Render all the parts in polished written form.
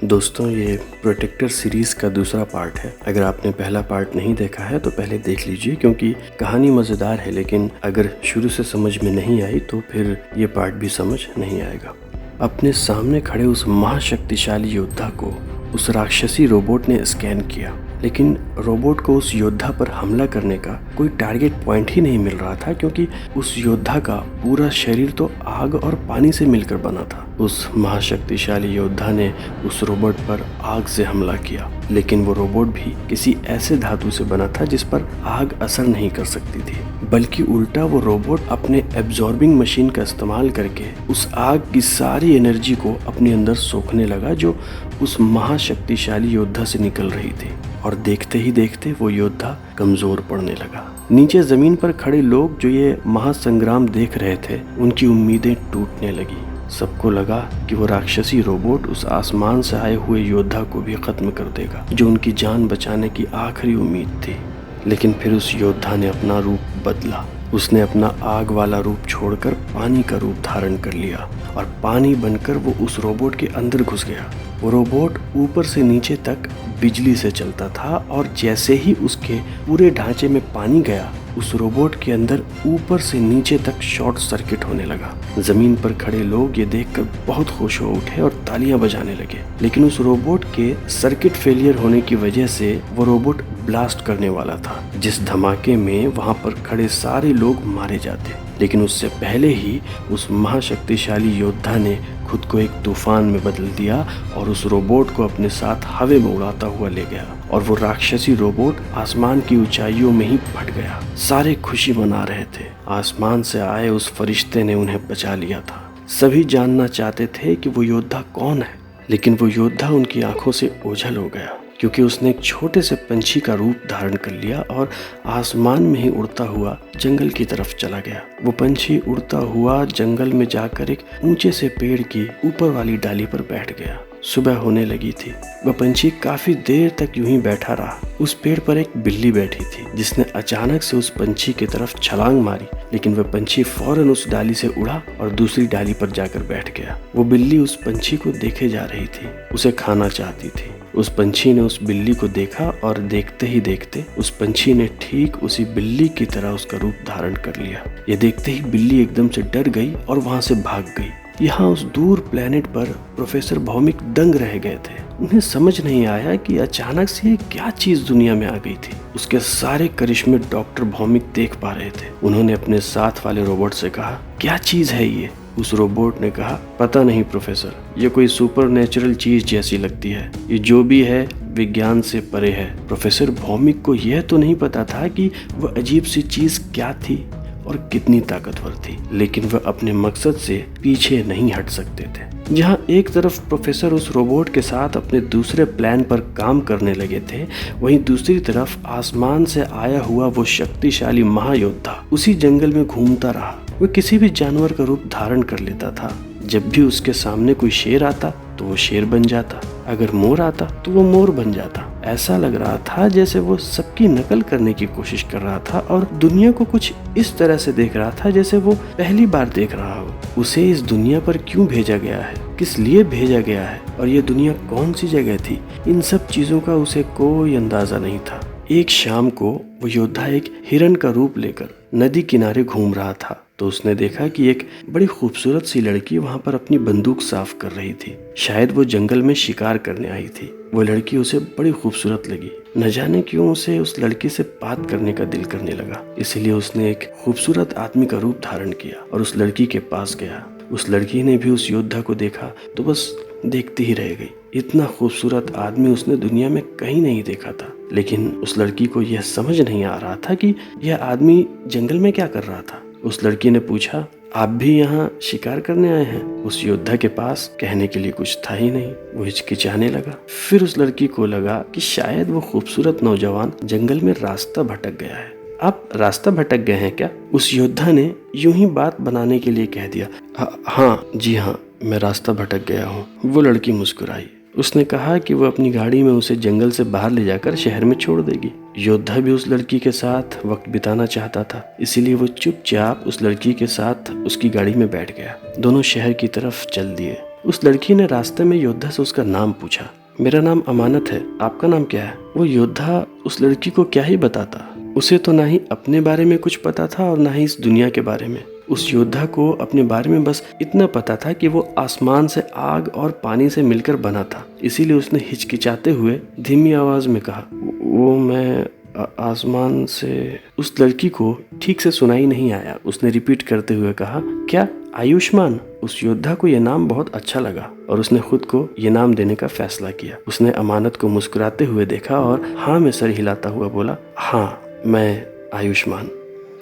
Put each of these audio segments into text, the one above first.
दोस्तों, ये protector series का दूसरा पार्ट है। अगर आपने पहला पार्ट नहीं देखा है तो पहले देख लीजिए, क्योंकि कहानी मज़ेदार है, लेकिन अगर शुरू से समझ में नहीं आई तो फिर ये पार्ट भी समझ नहीं आएगा। अपने सामने खड़े उस महाशक्तिशाली योद्धा को उस राक्षसी रोबोट ने स्कैन किया, लेकिन रोबोट को उस योद्धा पर हमला करने का कोई टारगेट पॉइंट ही नहीं मिल रहा था, क्योंकि उस योद्धा का पूरा शरीर तो आग और पानी से मिलकर बना था। उस महाशक्तिशाली योद्धा ने उस रोबोट पर आग से हमला किया, लेकिन वो रोबोट भी किसी ऐसे धातु से बना था जिस पर आग असर नहीं कर सकती थी, बल्कि उल्टा वो रोबोट अपने एब्जॉर्बिंग मशीन का इस्तेमाल करके उस आग की सारी एनर्जी को अपने अंदर सोखने लगा जो उस महाशक्तिशाली योद्धा से निकल रही थी। और देखते ही देखते वो योद्धा कमजोर पड़ने लगा। नीचे जमीन पर खड़े लोग जो ये महासंग्राम देख रहे थे, उनकी उम्मीदें टूटने लगी। सबको लगा कि वो राक्षसी रोबोट उस आसमान से आए हुए योद्धा को भी खत्म कर देगा, जो उनकी जान बचाने की आखिरी उम्मीद थी। लेकिन फिर उस योद्धा ने अपना रूप बदला। उसने अपना आग वाला रूप छोड़कर पानी का रूप धारण कर लिया और पानी बनकर वो उस रोबोट के अंदर घुस गया। वो रोबोट ऊपर से नीचे तक बिजली से चलता था, और जैसे ही उसके पूरे ढांचे में पानी गया, उस रोबोट के अंदर ऊपर से नीचे तक शॉर्ट सर्किट होने लगा। जमीन पर खड़े लोग ये देखकर बहुत खुश हो उठे और तालियां बजाने लगे। लेकिन उस रोबोट के सर्किट फेलियर होने की वजह से वो रोबोट ब्लास्ट करने वाला था, जिस धमाके में वहां पर खड़े सारे लोग मारे जाते। लेकिन उससे पहले ही उस महाशक्तिशाली योद्धा ने खुद को एक तूफान में बदल दिया और उस रोबोट को अपने साथ हवा में उड़ाता हुआ ले गया, और वो राक्षसी रोबोट आसमान की ऊंचाइयों में ही फट गया। सारे खुशी मना रहे थे। आसमान से आए उस फरिश्ते ने उन्हें बचा लिया था। सभी जानना चाहते थे कि वो योद्धा कौन है, लेकिन वो योद्धा उनकी आंखों से ओझल हो गया, क्योंकि उसने एक छोटे से पंछी का रूप धारण कर लिया और आसमान में ही उड़ता हुआ जंगल की तरफ चला गया। वो पंछी उड़ता हुआ जंगल में जाकर एक ऊंचे से पेड़ की ऊपर वाली डाली पर बैठ गया। सुबह होने लगी थी। वह पंछी काफी देर तक यूं ही बैठा रहा। उस पेड़ पर एक बिल्ली बैठी थी, जिसने अचानक से उस पंछी की तरफ छलांग मारी, लेकिन वह पंछी फौरन उस डाली से उड़ा और दूसरी डाली पर जाकर बैठ गया। वो बिल्ली उस पंछी को देखे जा रही थी, उसे खाना चाहती थी। उस पंछी ने उस बिल्ली को देखा और देखते ही देखते उस पंछी ने ठीक उसी बिल्ली की तरह उसका रूप धारण कर लिया। ये देखते ही बिल्ली एकदम से डर गई और वहां से भाग गई। यहाँ उस दूर प्लेनेट पर प्रोफेसर भौमिक दंग रह गए थे। उन्हें समझ नहीं आया कि अचानक से ये क्या चीज दुनिया में आ गई थी। उसके सारे करिश्मे डॉक्टर भौमिक देख पा रहे थे। उन्होंने अपने साथ वाले रोबोट से कहा, क्या चीज है ये? उस रोबोट ने कहा, पता नहीं प्रोफेसर, ये कोई सुपर नेचुरल चीज जैसी लगती है। ये जो भी है विज्ञान से परे है। प्रोफेसर भौमिक को यह तो नहीं पता था कि वह अजीब सी चीज क्या थी और कितनी ताकतवर थी, लेकिन वह अपने मकसद से पीछे नहीं हट सकते थे। जहां एक तरफ प्रोफेसर उस रोबोट के साथ अपने दूसरे प्लान पर काम करने लगे थे, वहीं दूसरी तरफ आसमान से आया हुआ वो शक्तिशाली महायोद्धा उसी जंगल में घूमता रहा। वह किसी भी जानवर का रूप धारण कर लेता था। जब भी उसके सामने कोई शेर आता तो वो शेर बन जाता, अगर मोर आता तो वो मोर बन जाता। ऐसा लग रहा था जैसे वो सबकी नकल करने की कोशिश कर रहा था और दुनिया को कुछ इस तरह से देख रहा था जैसे वो पहली बार देख रहा हो। उसे इस दुनिया पर क्यों भेजा गया है, किस लिए भेजा गया है, और ये दुनिया कौन सी जगह थी, इन सब चीजों का उसे कोई अंदाजा नहीं था। एक शाम को वो योद्धा एक हिरण का रूप लेकर नदी किनारे घूम रहा था, तो उसने देखा कि एक बड़ी खूबसूरत सी लड़की वहां पर अपनी बंदूक साफ कर रही थी। शायद वो जंगल में शिकार करने आई थी। वो लड़की उसे बड़ी खूबसूरत लगी। न जाने क्यों उसे उस लड़की से बात करने का दिल करने लगा। इसलिए उसने एक खूबसूरत आदमी का रूप धारण किया और उस लड़की के पास गया। उस लड़की ने भी उस योद्धा को देखा तो बस देखती ही रह गई। इतना खूबसूरत आदमी उसने दुनिया में कहीं नहीं देखा था। लेकिन उस लड़की को यह समझ नहीं आ रहा था कि यह आदमी जंगल में क्या कर रहा था। उस लड़की ने पूछा, आप भी यहाँ शिकार करने आए हैं? उस योद्धा के पास कहने के लिए कुछ था ही नहीं। वो हिचकिचाने लगा। फिर उस लड़की को लगा कि शायद वो खूबसूरत नौजवान जंगल में रास्ता भटक गया है। आप रास्ता भटक गए हैं क्या? उस योद्धा ने यूं ही बात बनाने के लिए कह दिया। हाँ जी हाँ, मैं रास्ता भटक गया हूँ। वो लड़की मुस्कुराई। उसने कहा कि वो अपनी गाड़ी में उसे जंगल से बाहर ले जाकर शहर में छोड़ देगी। योद्धा भी उस लड़की के साथ वक्त बिताना चाहता था, इसीलिए वो चुपचाप उस लड़की के साथ उसकी गाड़ी में बैठ गया। दोनों शहर की तरफ चल दिए। उस लड़की ने रास्ते में योद्धा से उसका नाम पूछा। मेरा नाम अमानत है, आपका नाम क्या है? वो योद्धा उस लड़की को क्या ही बताता। उसे तो ना ही अपने बारे में कुछ पता था और ना ही इस दुनिया के बारे में। उस योद्धा को अपने बारे में बस इतना पता था कि वो आसमान से आग और पानी से मिलकर बना था। इसीलिए उसने हिचकिचाते हुए धीमी आवाज में कहा, वो मैं आसमान से। उस लड़की को ठीक से सुनाई नहीं आया। उसने रिपीट करते हुए कहा, क्या आयुष्मान? उस योद्धा को यह नाम बहुत अच्छा लगा और उसने खुद को ये नाम देने का फैसला किया। उसने अमानत को मुस्कुराते हुए देखा और हाँ में सर हिलाता हुआ बोला, हाँ मैं आयुष्मान।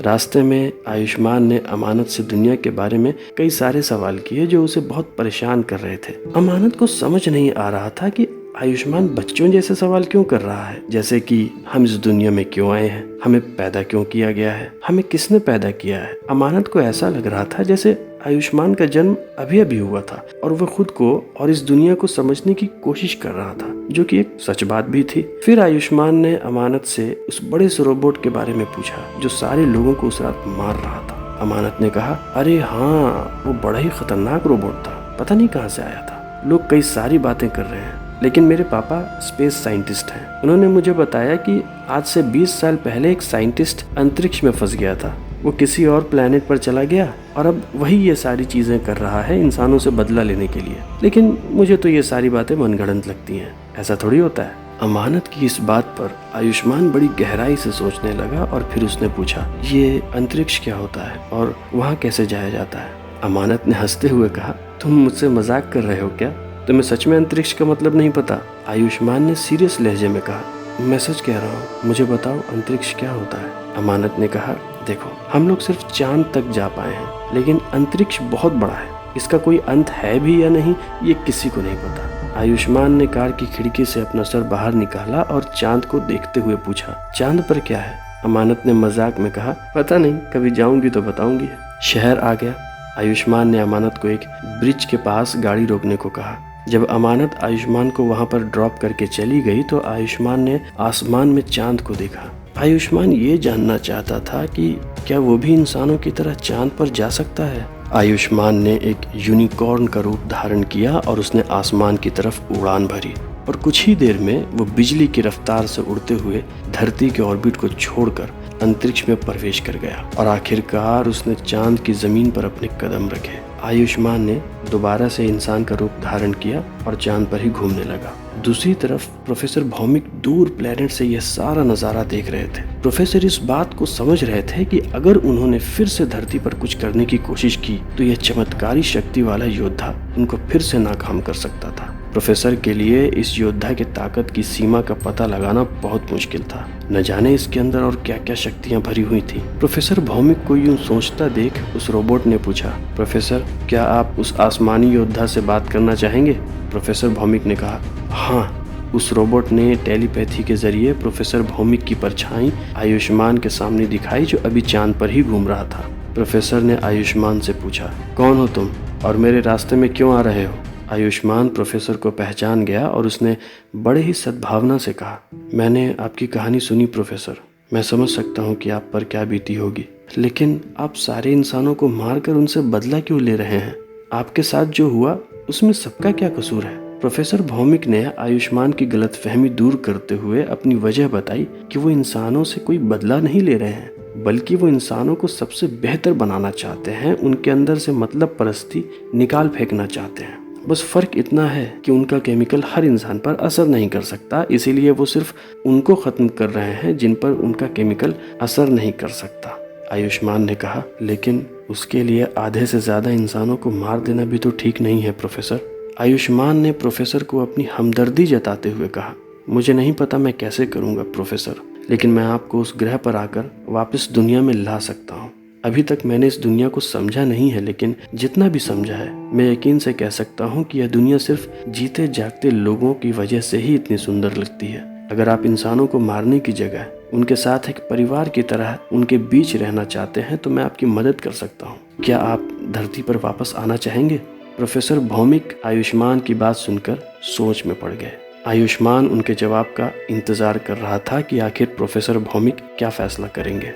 रास्ते में आयुष्मान ने अमानत से दुनिया के बारे में कई सारे सवाल किए जो उसे बहुत परेशान कर रहे थे। अमानत को समझ नहीं आ रहा था कि आयुष्मान बच्चों जैसे सवाल क्यों कर रहा है, जैसे कि हम इस दुनिया में क्यों आए हैं, हमें पैदा क्यों किया गया है, हमें किसने पैदा किया है। अमानत को ऐसा लग रहा था जैसे आयुष्मान का जन्म अभी अभी हुआ था और वह खुद को और इस दुनिया को समझने की कोशिश कर रहा था, जो कि एक सच बात भी थी। फिर आयुष्मान ने अमानत से उस बड़े से रोबोट के बारे में पूछा जो सारे लोगों को उस रात मार रहा था। अमानत ने कहा, अरे हाँ, वो बड़ा ही खतरनाक रोबोट था, पता नहीं कहाँ से आया था। लोग कई सारी बातें कर रहे हैं, लेकिन मेरे पापा स्पेस साइंटिस्ट हैं। उन्होंने मुझे बताया कि आज से 20 साल पहले एक साइंटिस्ट अंतरिक्ष में फंस गया था। वो किसी और प्लेनेट पर चला गया और अब वही ये सारी चीजें कर रहा है इंसानों से बदला लेने के लिए। लेकिन मुझे तो ये सारी बातें मनगढ़ंत लगती हैं, ऐसा थोड़ी होता है। अमानत की इस बात पर आयुष्मान बड़ी गहराई से सोचने लगा और फिर उसने पूछा, ये अंतरिक्ष क्या होता है और वहाँ कैसे जाया जाता है? अमानत ने हंसते हुए कहा, तुम मुझसे मजाक कर रहे हो क्या? तुम्हें सच में अंतरिक्ष का मतलब नहीं पता? आयुष्मान ने सीरियस लहजे में कहा, मैं सच कह रहा हूँ, मुझे बताओ अंतरिक्ष क्या होता है? अमानत ने कहा, देखो, हम लोग सिर्फ चांद तक जा पाए हैं, लेकिन अंतरिक्ष बहुत बड़ा है। इसका कोई अंत है भी या नहीं, ये किसी को नहीं पता। आयुष्मान ने कार की खिड़की से अपना सर बाहर निकाला और चांद को देखते हुए पूछा, चांद पर क्या है? अमानत ने मजाक में कहा, पता नहीं, कभी जाऊंगी तो बताऊंगी। शहर आ गया। आयुष्मान ने अमानत को एक ब्रिज के पास गाड़ी रोकने को कहा। जब अमानत आयुष्मान को वहां पर ड्रॉप करके चली गई तो आयुष्मान ने आसमान में चांद को देखा। आयुष्मान ये जानना चाहता था कि क्या वो भी इंसानों की तरह चांद पर जा सकता है। आयुष्मान ने एक यूनिकॉर्न का रूप धारण किया और उसने आसमान की तरफ उड़ान भरी और कुछ ही देर में वो बिजली की रफ्तार से उड़ते हुए धरती के ऑर्बिट को छोड़कर अंतरिक्ष में प्रवेश कर गया और आखिरकार उसने चांद की जमीन पर अपने कदम रखे। आयुष्मान ने दोबारा से इंसान का रूप धारण किया और चांद पर ही घूमने लगा। दूसरी तरफ प्रोफेसर भौमिक दूर प्लेनेट से यह सारा नजारा देख रहे थे। प्रोफेसर इस बात को समझ रहे थे कि अगर उन्होंने फिर से धरती पर कुछ करने की कोशिश की तो यह चमत्कारी शक्ति वाला योद्धा उनको फिर से नाकाम कर सकता था। प्रोफेसर के लिए इस योद्धा की ताकत की सीमा का पता लगाना बहुत मुश्किल था। न जाने इसके अंदर और क्या क्या शक्तियां भरी हुई थी। प्रोफेसर भौमिक को यूं सोचता देख उस रोबोट ने पूछा, प्रोफेसर, क्या आप उस आसमानी योद्धा से बात करना चाहेंगे? प्रोफेसर भौमिक ने कहा, हाँ। उस रोबोट ने टेलीपैथी के जरिए प्रोफेसर भौमिक की परछाई आयुष्मान के सामने दिखाई जो अभी चांद पर ही घूम रहा था। प्रोफेसर ने आयुष्मान से पूछा, कौन हो तुम और मेरे रास्ते में क्यों आ रहे हो? आयुष्मान प्रोफेसर को पहचान गया और उसने बड़े ही सद्भावना से कहा, मैंने आपकी कहानी सुनी प्रोफेसर। मैं समझ सकता हूँ कि आप पर क्या बीती होगी, लेकिन आप सारे इंसानों को मारकर उनसे बदला क्यों ले रहे हैं? आपके साथ जो हुआ उसमें सबका क्या कसूर है? प्रोफेसर भौमिक ने आयुष्मान की गलतफहमी दूर करते हुए अपनी वजह बताई कि वो इंसानों से कोई बदला नहीं ले रहे हैं, बल्कि वो इंसानों को सबसे बेहतर बनाना चाहते हैं। उनके अंदर से मतलब परस्ती निकाल फेंकना चाहते हैं। बस फर्क इतना है कि उनका केमिकल हर इंसान पर असर नहीं कर सकता, इसीलिए वो सिर्फ उनको खत्म कर रहे हैं जिन पर उनका केमिकल असर नहीं कर सकता। आयुष्मान ने कहा, लेकिन उसके लिए आधे से ज्यादा इंसानों को मार देना भी तो ठीक नहीं है प्रोफेसर। आयुष्मान ने प्रोफेसर को अपनी हमदर्दी जताते हुए कहा, मुझे नहीं पता मैं कैसे करूंगा प्रोफेसर, लेकिन मैं आपको उस ग्रह पर आकर वापस दुनिया में ला सकता हूँ। अभी तक मैंने इस दुनिया को समझा नहीं है, लेकिन जितना भी समझा है मैं यकीन से कह सकता हूँ कि यह दुनिया सिर्फ जीते जागते लोगों की वजह से ही इतनी सुंदर लगती है। अगर आप इंसानों को मारने की जगह उनके साथ एक परिवार की तरह उनके बीच रहना चाहते हैं तो मैं आपकी मदद कर सकता हूँ। क्या आप धरती पर वापस आना चाहेंगे? प्रोफेसर भौमिक आयुष्मान की बात सुनकर सोच में पड़ गए। आयुष्मान उनके जवाब का इंतजार कर रहा था कि आखिर प्रोफेसर भौमिक क्या फैसला करेंगे।